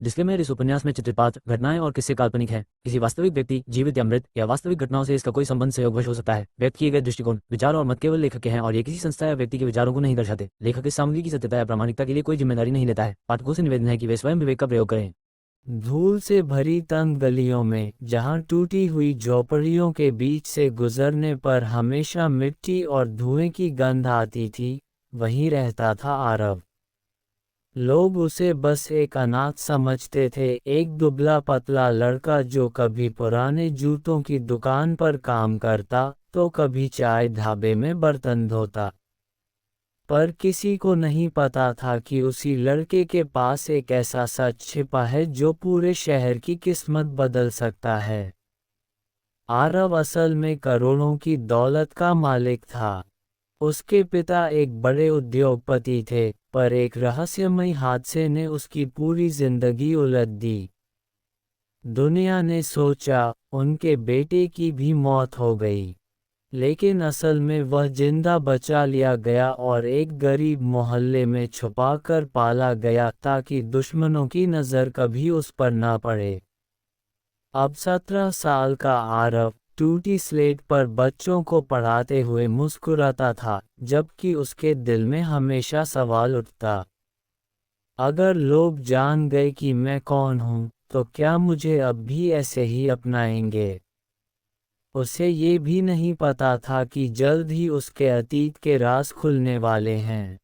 Disclaimer, इस उपन्यास में चित्रित पात्र, घटनाएं और किस्से काल्पनिक हैं। किसी वास्तविक व्यक्ति, जीवित या मृत, या वास्तविक घटनाओं से इसका कोई संबंध संयोगवश हो सकता है। व्यक्त किए गए दृष्टिकोण, विचार और मत केवल लेखक के हैं और ये किसी संस्था या व्यक्ति के विचारों को नहीं दर्शाते। लेखक इस सामग्री की सत्यता या प्रामाणिकता के लिए कोई जिम्मेदारी नहीं लेता है। पाठकों से निवेदन है कि वे स्वयं विवेक का प्रयोग करें। धूल से भरी तंग गलियों में, जहां टूटी हुई झोपड़ियों के बीच से गुजरने पर हमेशा मिट्टी और धुएं की गंध आती थी, वहीं रहता था आरव। लोग उसे बस एक अनाथ समझते थे, एक दुबला पतला लड़का जो कभी पुराने जूतों की दुकान पर काम करता तो कभी चाय ढाबे में बर्तन धोता। पर किसी को नहीं पता था कि उसी लड़के के पास एक ऐसा सच छिपा है जो पूरे शहर की किस्मत बदल सकता है। आरव असल में करोड़ों की दौलत का मालिक था। उसके पिता एक बड़े उद्योगपति थे, पर एक रहस्यमयी हादसे ने उसकी पूरी जिंदगी उलट दी। दुनिया ने सोचा उनके बेटे की भी मौत हो गई, लेकिन असल में वह जिंदा बचा लिया गया और एक गरीब मोहल्ले में छुपाकर पाला गया ताकि दुश्मनों की नज़र कभी उस पर ना पड़े। अब 17 साल का आरव टूटी स्लेट पर बच्चों को पढ़ाते हुए मुस्कुराता था, जबकि उसके दिल में हमेशा सवाल उठता, अगर लोग जान गए कि मैं कौन हूँ, तो क्या मुझे अब भी ऐसे ही अपनाएंगे? उसे ये भी नहीं पता था कि जल्द ही उसके अतीत के राज खुलने वाले हैं।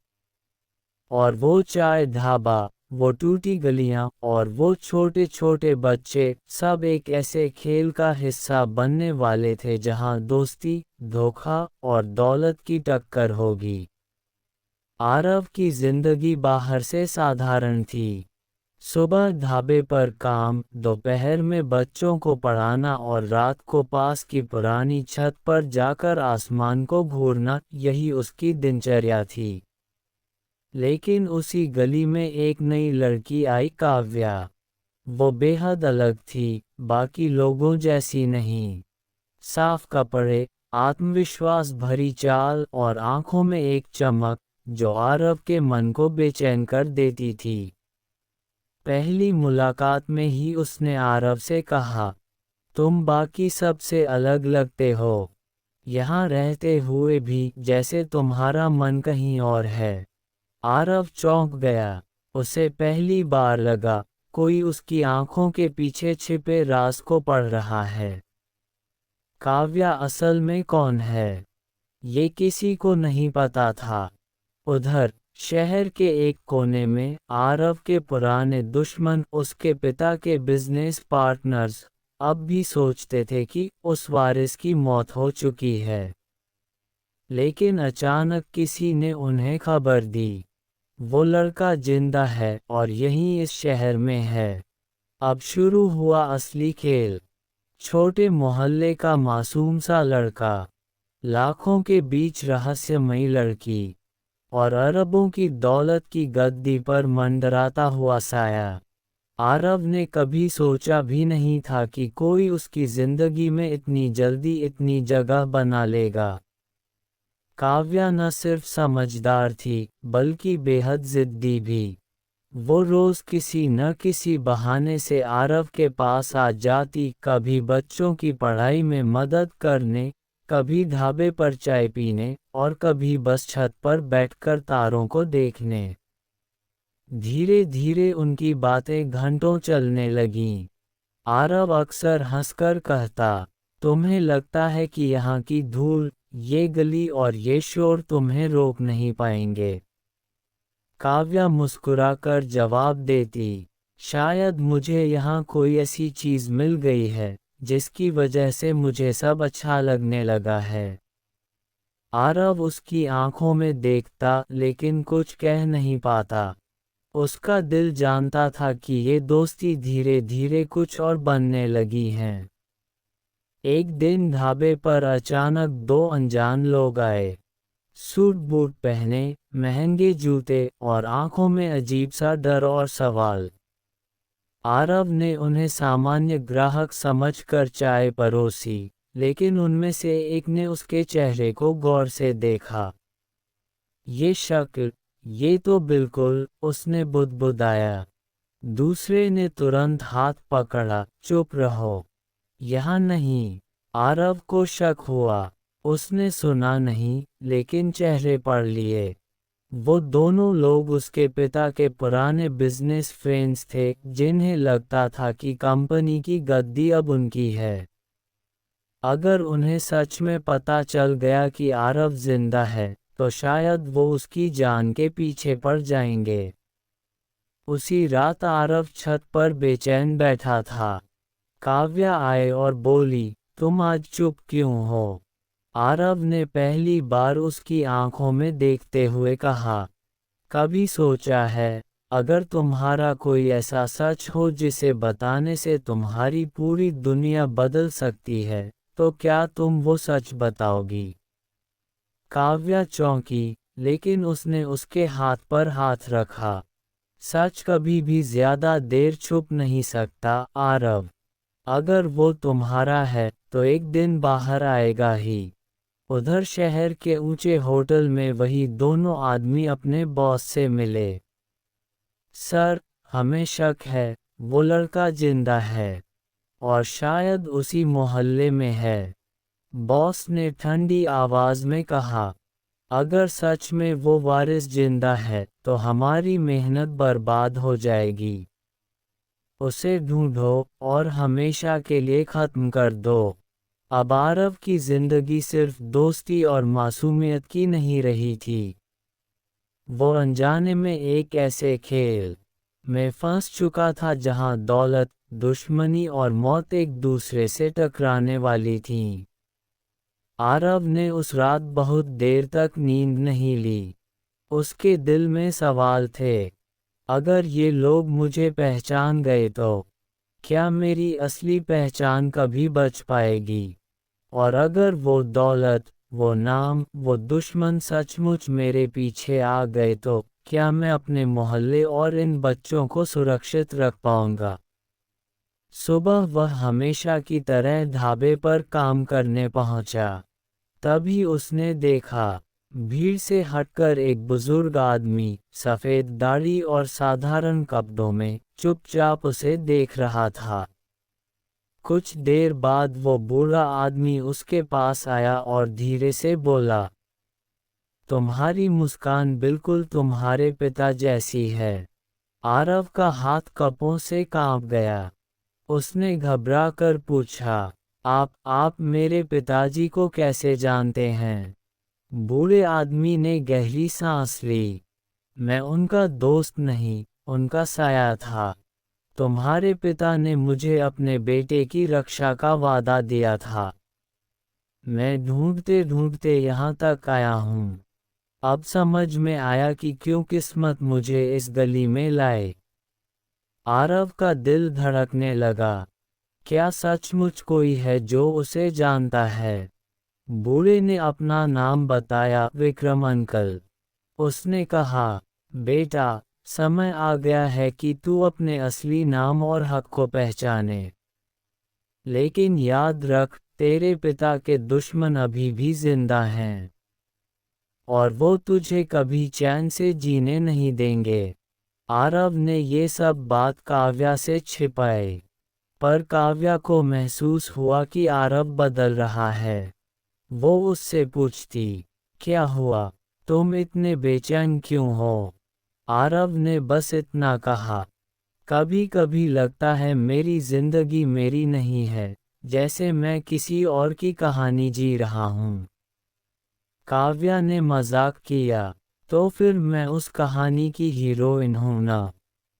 और वो चाय ढाबा, वो टूटी गलियां और वो छोटे छोटे बच्चे, सब एक ऐसे खेल का हिस्सा बनने वाले थे जहां दोस्ती, धोखा और दौलत की टक्कर होगी। आरव की जिंदगी बाहर से साधारण थी। सुबह ढाबे पर काम, दोपहर में बच्चों को पढ़ाना और रात को पास की पुरानी छत पर जाकर आसमान को घूरना, यही उसकी दिनचर्या थी। लेकिन उसी गली में एक नई लड़की आई, काव्या। वो बेहद अलग थी, बाकी लोगों जैसी नहीं। साफ कपड़े, आत्मविश्वास भरी चाल और आंखों में एक चमक जो आरव के मन को बेचैन कर देती थी। पहली मुलाकात में ही उसने आरव से कहा, तुम बाकी सब से अलग लगते हो, यहाँ रहते हुए भी जैसे तुम्हारा मन कहीं और है। आरव चौंक गया। उसे पहली बार लगा कोई उसकी आंखों के पीछे छिपे राज को पढ़ रहा है। काव्या असल में कौन है, ये किसी को नहीं पता था। उधर शहर के एक कोने में आरव के पुराने दुश्मन, उसके पिता के बिजनेस पार्टनर्स, अब भी सोचते थे कि उस वारिस की मौत हो चुकी है। लेकिन अचानक किसी ने उन्हें खबर दी, वो लड़का जिंदा है और यहीं इस शहर में है। अब शुरू हुआ असली खेल। छोटे मोहल्ले का मासूम सा लड़का, लाखों के बीच रहस्यमयी लड़की, और अरबों की दौलत की गद्दी पर मंडराता हुआ साया। आरव ने कभी सोचा भी नहीं था कि कोई उसकी जिंदगी में इतनी जल्दी इतनी जगह बना लेगा। काव्या न सिर्फ समझदार थी, बल्कि बेहद जिद्दी भी। वो रोज किसी न किसी बहाने से आरव के पास आ जाती, कभी बच्चों की पढ़ाई में मदद करने, कभी ढाबे पर चाय पीने, और कभी बस छत पर बैठकर तारों को देखने। धीरे धीरे उनकी बातें घंटों चलने लगीं। आरव अक्सर हंसकर कहता, तुम्हें लगता है कि यहाँ की धूल, ये गली और ये शोर तुम्हें रोक नहीं पाएंगे। काव्या मुस्कुराकर जवाब देती, शायद मुझे यहाँ कोई ऐसी चीज़ मिल गई है जिसकी वजह से मुझे सब अच्छा लगने लगा है। आरव उसकी आंखों में देखता, लेकिन कुछ कह नहीं पाता। उसका दिल जानता था कि ये दोस्ती धीरे धीरे कुछ और बनने लगी है। एक दिन ढाबे पर अचानक दो अनजान लोग आए। सूट बूट पहने, महंगे जूते और आंखों में अजीब सा डर और सवाल। आरव ने उन्हें सामान्य ग्राहक समझकर चाय परोसी, लेकिन उनमें से एक ने उसके चेहरे को गौर से देखा। ये शक्ल, ये तो बिल्कुल, उसने बुदबुदाया। दूसरे ने तुरंत हाथ पकड़ा, चुप रहो, यहाँ नहीं। आरव को शक हुआ, उसने सुना नहीं, लेकिन चेहरे पढ़ लिए। वो दोनों लोग उसके पिता के पुराने बिजनेस फ्रेंड्स थे, जिन्हें लगता था कि कंपनी की गद्दी अब उनकी है। अगर उन्हें सच में पता चल गया कि आरव जिंदा है, तो शायद वो उसकी जान के पीछे पड़ जाएंगे। उसी रात आरव छत पर बेचैन बैठा था। काव्या आए और बोली, तुम आज चुप क्यों हो? आरव ने पहली बार उसकी आंखों में देखते हुए कहा, कभी सोचा है, अगर तुम्हारा कोई ऐसा सच हो जिसे बताने से तुम्हारी पूरी दुनिया बदल सकती है, तो क्या तुम वो सच बताओगी? काव्या चौंकी, लेकिन उसने उसके हाथ पर हाथ रखा। सच कभी भी ज्यादा देर छुप नहीं सकता, आरव। अगर वो तुम्हारा है, तो एक दिन बाहर आएगा ही। उधर शहर के ऊंचे होटल में वही दोनों आदमी अपने बॉस से मिले। सर, हमें शक है, वो लड़का जिंदा है, और शायद उसी मोहल्ले में है। बॉस ने ठंडी आवाज में कहा, अगर सच में वो वारिस जिंदा है, तो हमारी मेहनत बर्बाद हो जाएगी। उसे ढूंढो और हमेशा के लिए खत्म कर दो। अब आरव की जिंदगी सिर्फ दोस्ती और मासूमियत की नहीं रही थी। वो अनजाने में एक ऐसे खेल में फंस चुका था जहां दौलत, दुश्मनी और मौत एक दूसरे से टकराने वाली थीं। आरव ने उस रात बहुत देर तक नींद नहीं ली। उसके दिल में सवाल थे, अगर ये लोग मुझे पहचान गए तो क्या मेरी असली पहचान कभी बच पाएगी? और अगर वो दौलत, वो नाम, वो दुश्मन सचमुच मेरे पीछे आ गए तो क्या मैं अपने मोहल्ले और इन बच्चों को सुरक्षित रख पाऊंगा? सुबह वह हमेशा की तरह ढाबे पर काम करने पहुंचा। तभी उसने देखा, भीड़ से हटकर एक बुजुर्ग आदमी, सफेद दाढ़ी और साधारण कपड़ों में, चुपचाप उसे देख रहा था। कुछ देर बाद वो बूढ़ा आदमी उसके पास आया और धीरे से बोला, तुम्हारी मुस्कान बिल्कुल तुम्हारे पिता जैसी है। आरव का हाथ कपड़ों से कांप गया। उसने घबरा कर पूछा, आप मेरे पिताजी को कैसे जानते हैं? बूढ़े आदमी ने गहरी सांस ली। मैं उनका दोस्त नहीं, उनका साया था। तुम्हारे पिता ने मुझे अपने बेटे की रक्षा का वादा दिया था। मैं ढूंढते ढूंढते यहाँ तक आया हूँ। अब समझ में आया कि क्यों किस्मत मुझे इस गली में लाए। आरव का दिल धड़कने लगा। क्या सचमुच कोई है जो उसे जानता है? बूढ़े ने अपना नाम बताया, विक्रम अंकल। उसने कहा, बेटा, समय आ गया है कि तू अपने असली नाम और हक को पहचाने। लेकिन याद रख, तेरे पिता के दुश्मन अभी भी जिंदा हैं, और वो तुझे कभी चैन से जीने नहीं देंगे। आरव ने ये सब बात काव्या से छिपाई, पर काव्या को महसूस हुआ कि आरव बदल रहा है। वो उससे पूछती, क्या हुआ? तुम इतने बेचैन क्यों हो? आरव ने बस इतना कहा, कभी कभी लगता है मेरी जिंदगी मेरी नहीं है, जैसे मैं किसी और की कहानी जी रहा हूँ। काव्या ने मजाक किया, तो फिर मैं उस कहानी की हीरोइन हूं ना?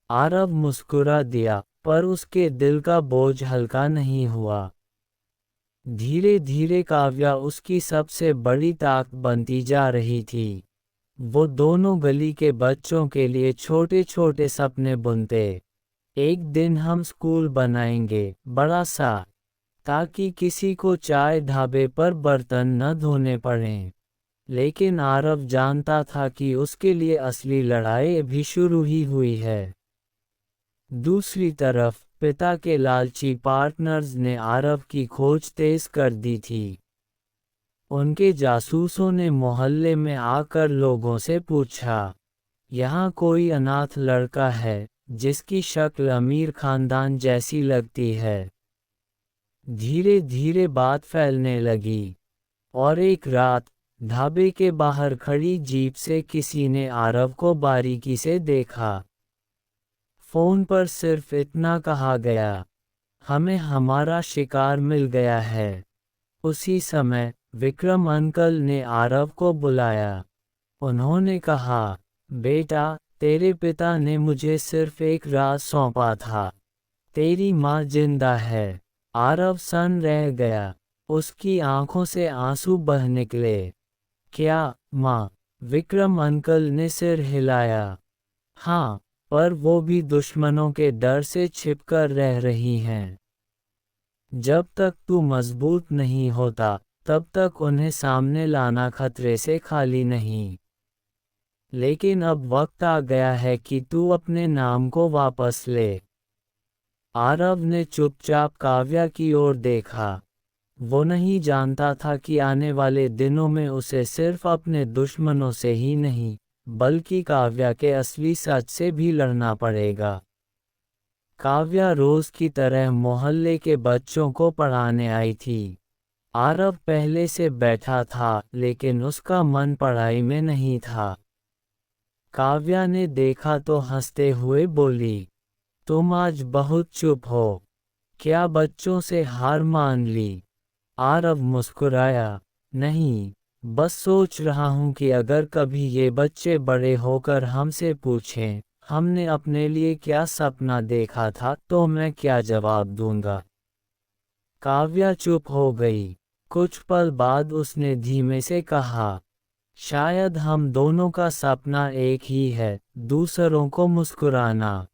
आरव मुस्कुरा दिया, पर उसके दिल का बोझ हल्का नहीं हुआ। धीरे धीरे काव्या उसकी सबसे बड़ी ताकत बनती जा रही थी। वो दोनों गली के बच्चों के लिए छोटे छोटे सपने बुनते। एक दिन हम स्कूल बनाएंगे, बड़ा सा, ताकि किसी को चाय ढाबे पर बर्तन न धोने पड़ें। लेकिन आरव जानता था कि उसके लिए असली लड़ाई अभी शुरू ही हुई है। दूसरी तरफ पिता के लालची पार्टनर्स ने आरव की खोज तेज कर दी थी। उनके जासूसों ने मोहल्ले में आकर लोगों से पूछा, यहाँ कोई अनाथ लड़का है जिसकी शक्ल अमीर खानदान जैसी लगती है। धीरे धीरे बात फैलने लगी और एक रात ढाबे के बाहर खड़ी जीप से किसी ने आरव को बारीकी से देखा। फोन पर सिर्फ इतना कहा गया, हमें हमारा शिकार मिल गया है। उसी समय विक्रम अंकल ने आरव को बुलाया। उन्होंने कहा, बेटा, तेरे पिता ने मुझे सिर्फ एक राज सौंपा था। तेरी माँ जिंदा है। आरव सन रह गया। उसकी आंखों से आंसू बह निकले। क्या माँ? विक्रम अंकल ने सिर हिलाया। हाँ, पर वो भी दुश्मनों के डर से छिपकर रह रही हैं। जब तक तू मजबूत नहीं होता, तब तक उन्हें सामने लाना खतरे से खाली नहीं। लेकिन अब वक्त आ गया है कि तू अपने नाम को वापस ले। आरव ने चुपचाप काव्या की ओर देखा। वो नहीं जानता था कि आने वाले दिनों में उसे सिर्फ अपने दुश्मनों से ही नहीं, बल्कि काव्या के असली सच से भी लड़ना पड़ेगा। काव्या रोज की तरह मोहल्ले के बच्चों को पढ़ाने आई थी। आरव पहले से बैठा था, लेकिन उसका मन पढ़ाई में नहीं था। काव्या ने देखा तो हंसते हुए बोली, तुम आज बहुत चुप हो। क्या बच्चों से हार मान ली? आरव मुस्कुराया, नहीं, बस सोच रहा हूँ कि अगर कभी ये बच्चे बड़े होकर हमसे पूछें, हमने अपने लिए क्या सपना देखा था, तो मैं क्या जवाब दूंगा। काव्या चुप हो गई। कुछ पल बाद उसने धीमे से कहा, शायद हम दोनों का सपना एक ही है, दूसरों को मुस्कुराना।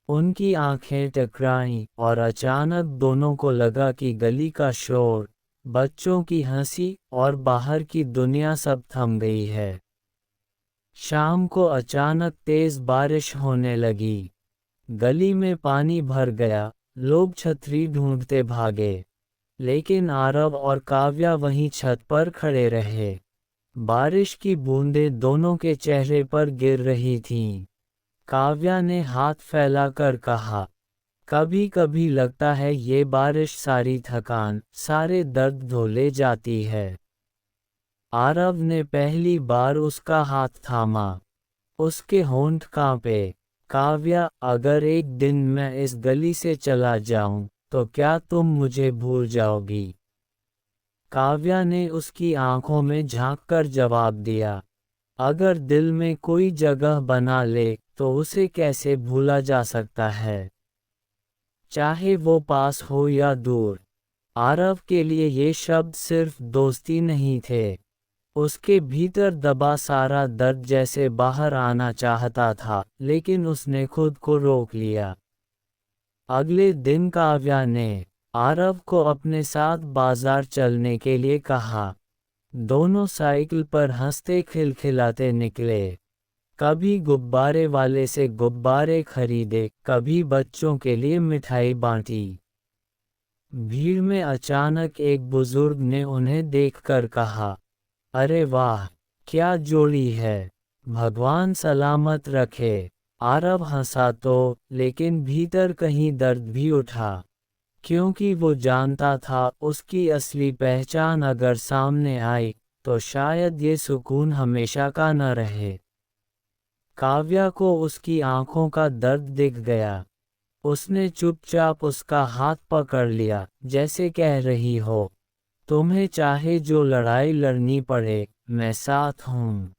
उनकी आंखें टकराईं और अचानक दोनों को लगा कि गली का शोर, बच्चों की हंसी और बाहर की दुनिया सब थम गई है। शाम को अचानक तेज बारिश होने लगी। गली में पानी भर गया। लोग छतरी ढूंढते भागे, लेकिन आरव और काव्या वहीं छत पर खड़े रहे। बारिश की बूंदें दोनों के चेहरे पर गिर रही थीं। काव्या ने हाथ फैलाकर कहा, कभी कभी लगता है ये बारिश सारी थकान, सारे दर्द धो ले जाती है। आरव ने पहली बार उसका हाथ थामा। उसके होंठ कांपे। काव्या, अगर एक दिन मैं इस गली से चला जाऊं, तो क्या तुम मुझे भूल जाओगी? काव्या ने उसकी आंखों में झांककर जवाब दिया, अगर दिल में कोई जगह बना ले, तो उसे कैसे भूला जा सकता है, चाहे वो पास हो या दूर। आरव के लिए ये शब्द सिर्फ दोस्ती नहीं थे। उसके भीतर दबा सारा दर्द जैसे बाहर आना चाहता था, लेकिन उसने खुद को रोक लिया। अगले दिन काव्या ने आरव को अपने साथ बाजार चलने के लिए कहा। दोनों साइकिल पर हंसते खिलखिलाते निकले। कभी गुब्बारे वाले से गुब्बारे खरीदे, कभी बच्चों के लिए मिठाई बांटी। भीड़ में अचानक एक बुजुर्ग ने उन्हें देखकर कहा, अरे वाह, क्या जोड़ी है, भगवान सलामत रखे। आरव हंसा तो, लेकिन भीतर कहीं दर्द भी उठा, क्योंकि वो जानता था उसकी असली पहचान अगर सामने आई, तो शायद ये सुकून हमेशा का न रहे। काव्या को उसकी आंखों का दर्द दिख गया। उसने चुपचाप उसका हाथ पकड़ लिया, जैसे कह रही हो, तुम्हें चाहे जो लड़ाई लड़नी पड़े, मैं साथ हूँ।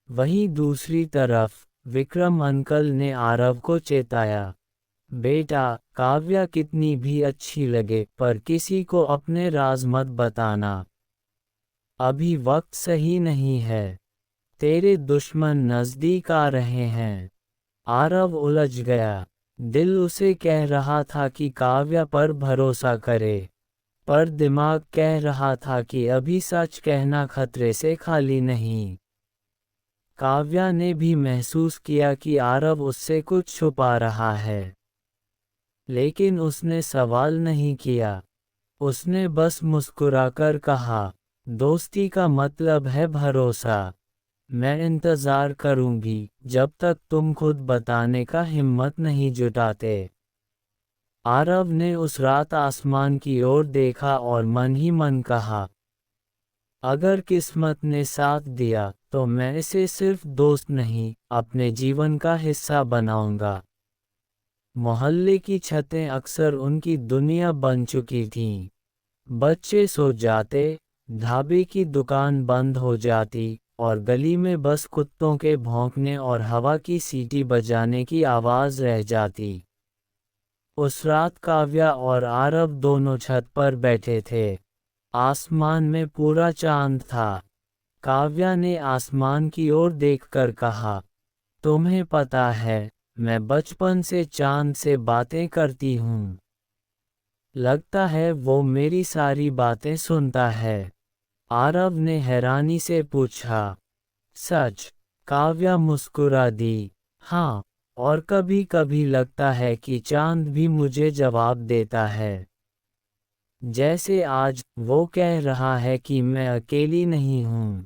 वहीं दूसरी तरफ विक्रम अंकल ने आरव को चेताया, बेटा, काव्या कितनी भी अच्छी लगे, पर किसी को अपने राज मत बताना। अभी वक्त सही नहीं है। तेरे दुश्मन नजदीक आ रहे हैं। आरव उलझ गया। दिल उसे कह रहा था कि काव्या पर भरोसा करे, पर दिमाग कह रहा था कि अभी सच कहना खतरे से खाली नहीं। काव्या ने भी महसूस किया कि आरव उससे कुछ छुपा रहा है, लेकिन उसने सवाल नहीं किया। उसने बस मुस्कुराकर कहा, दोस्ती का मतलब है भरोसा। मैं इंतज़ार करूंगी जब तक तुम खुद बताने का हिम्मत नहीं जुटाते। आरव ने उस रात आसमान की ओर देखा और मन ही मन कहा, अगर किस्मत ने साथ दिया तो मैं इसे सिर्फ दोस्त नहीं, अपने जीवन का हिस्सा बनाऊंगा। मोहल्ले की छतें अक्सर उनकी दुनिया बन चुकी थीं। बच्चे सो जाते, ढाबे की दुकान बंद हो जाती और गली में बस कुत्तों के भौंकने और हवा की सीटी बजाने की आवाज़ रह जाती। उस रात काव्या और आरव दोनों छत पर बैठे थे। आसमान में पूरा चांद था। काव्या ने आसमान की ओर देखकर कहा, तुम्हें पता है, मैं बचपन से चांद से बातें करती हूँ। लगता है वो मेरी सारी बातें सुनता है। आरव ने हैरानी से पूछा, सच? काव्या मुस्कुरा दी, हाँ, और कभी कभी लगता है कि चांद भी मुझे जवाब देता है। जैसे आज वो कह रहा है कि मैं अकेली नहीं हूँ।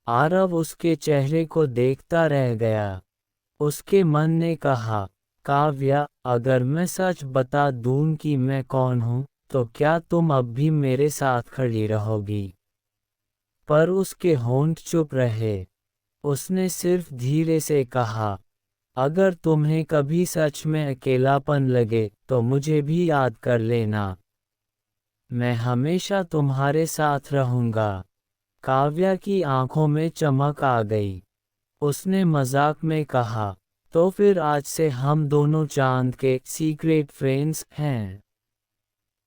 आरव उसके चेहरे को देखता रह गया। उसके मन ने कहा, काव्या, अगर मैं सच बता दूं कि मैं कौन हूँ, तो क्या तुम अब भी मेरे साथ खड़ी रहोगी? पर उसके होंठ चुप रहे। उसने सिर्फ धीरे से कहा, अगर तुम्हें कभी सच में अकेलापन लगे तो मुझे भी याद कर लेना। मैं हमेशा तुम्हारे साथ रहूंगा। काव्या की आंखों में चमक आ गई। उसने मजाक में कहा, तो फिर आज से हम दोनों चांद के सीक्रेट फ्रेंड्स हैं।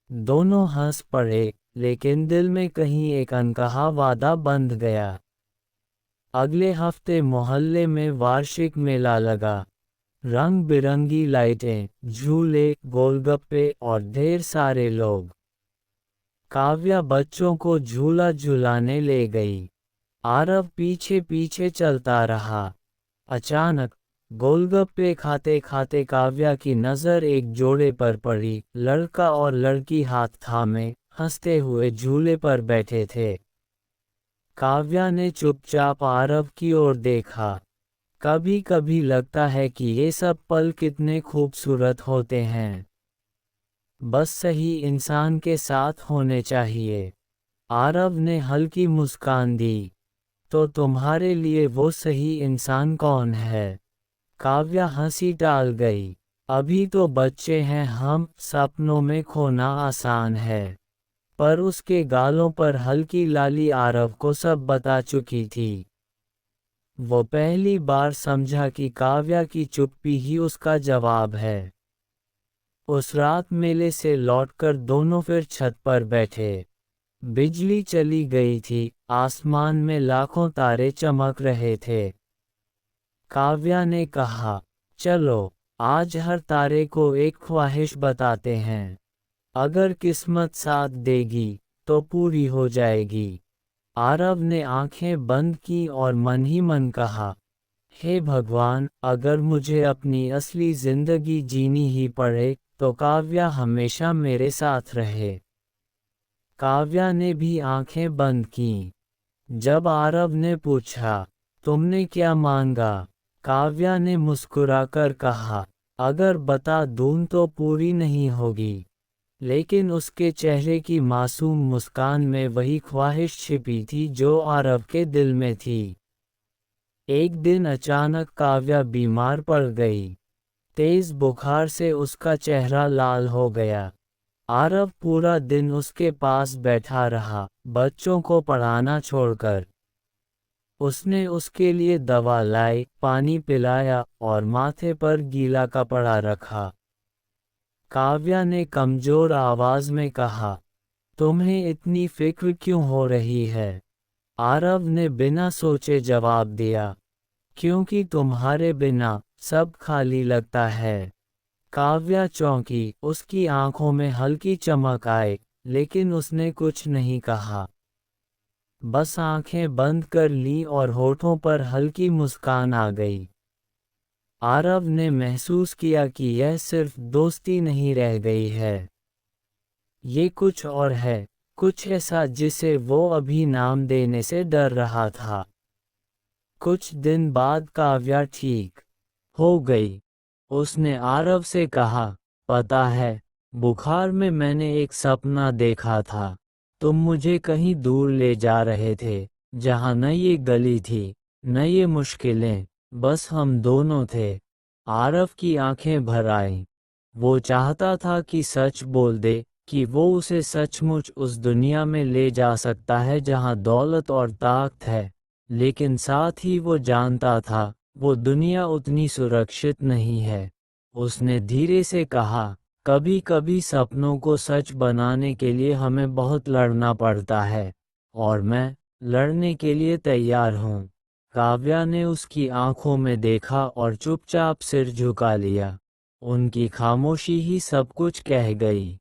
दोनों हंस पड़े, लेकिन दिल में कहीं एक अनकहा वादा बंध गया। अगले हफ्ते मोहल्ले में वार्षिक मेला लगा। रंग बिरंगी लाइटें, झूले, गोलगप्पे और ढेर सारे लोग। काव्या बच्चों को झूला झुलाने ले गई। आरव पीछे पीछे चलता रहा। अचानक गोलगप्पे खाते खाते काव्या की नज़र एक जोड़े पर पड़ी। लड़का और लड़की हाथ थामे हंसते हुए झूले पर बैठे थे। काव्या ने चुपचाप आरव की ओर देखा। कभी कभी लगता है कि ये सब पल कितने खूबसूरत होते हैं। बस सही इंसान के साथ होने चाहिए। आरव ने हल्की मुस्कान दी। तो तुम्हारे लिए वो सही इंसान कौन है? काव्या हंसी टाल गई। अभी तो बच्चे हैं हम, सपनों में खोना आसान है। पर उसके गालों पर हल्की लाली आरव को सब बता चुकी थी। वो पहली बार समझा कि काव्या की चुप्पी ही उसका जवाब है। उस रात मेले से लौटकर दोनों फिर छत पर बैठे। बिजली चली गई थी, आसमान में लाखों तारे चमक रहे थे। काव्या ने कहा, चलो आज हर तारे को एक ख्वाहिश बताते हैं। अगर किस्मत साथ देगी तो पूरी हो जाएगी। आरव ने आंखें बंद की और मन ही मन कहा, हे भगवान, अगर मुझे अपनी असली जिंदगी जीनी ही पड़े तो काव्या हमेशा मेरे साथ रहे। काव्या ने भी आंखें बंद कीं। जब आरव ने पूछा, तुमने क्या मांगा? काव्या ने मुस्कुराकर कहा, अगर बता दूं तो पूरी नहीं होगी। लेकिन उसके चेहरे की मासूम मुस्कान में वही ख्वाहिश छिपी थी जो आरव के दिल में थी। एक दिन अचानक काव्या बीमार पड़ गई। तेज बुखार से उसका चेहरा लाल हो गया। आरव पूरा दिन उसके पास बैठा रहा, बच्चों को पढ़ाना छोड़कर। उसने उसके लिए दवा लाई, पानी पिलाया और माथे पर गीला कपड़ा रखा। काव्या ने कमजोर आवाज में कहा, तुम्हें इतनी फिक्र क्यों हो रही है? आरव ने बिना सोचे जवाब दिया, क्योंकि तुम्हारे बिना सब खाली लगता है। काव्या चौंकी, उसकी आंखों में हल्की चमक आई, लेकिन उसने कुछ नहीं कहा। बस आंखें बंद कर ली और होठों पर हल्की मुस्कान आ गई। आरव ने महसूस किया कि यह सिर्फ दोस्ती नहीं रह गई है। ये कुछ और है, कुछ ऐसा जिसे वो अभी नाम देने से डर रहा था। कुछ दिन बाद काव्या ठीक हो गई। उसने आरव से कहा, पता है, बुखार में मैंने एक सपना देखा था। तुम मुझे कहीं दूर ले जा रहे थे, जहां न ये गली थी, न ये मुश्किलें, बस हम दोनों थे। आरव की आंखें भर आईं। वो चाहता था कि सच बोल दे कि वो उसे सचमुच उस दुनिया में ले जा सकता है जहां दौलत और ताकत है, लेकिन साथ ही वो जानता था वो दुनिया उतनी सुरक्षित नहीं है। उसने धीरे से कहा, कभी कभी सपनों को सच बनाने के लिए हमें बहुत लड़ना पड़ता है, और मैं लड़ने के लिए तैयार हूँ। काव्या ने उसकी आंखों में देखा और चुपचाप सिर झुका लिया। उनकी खामोशी ही सब कुछ कह गई।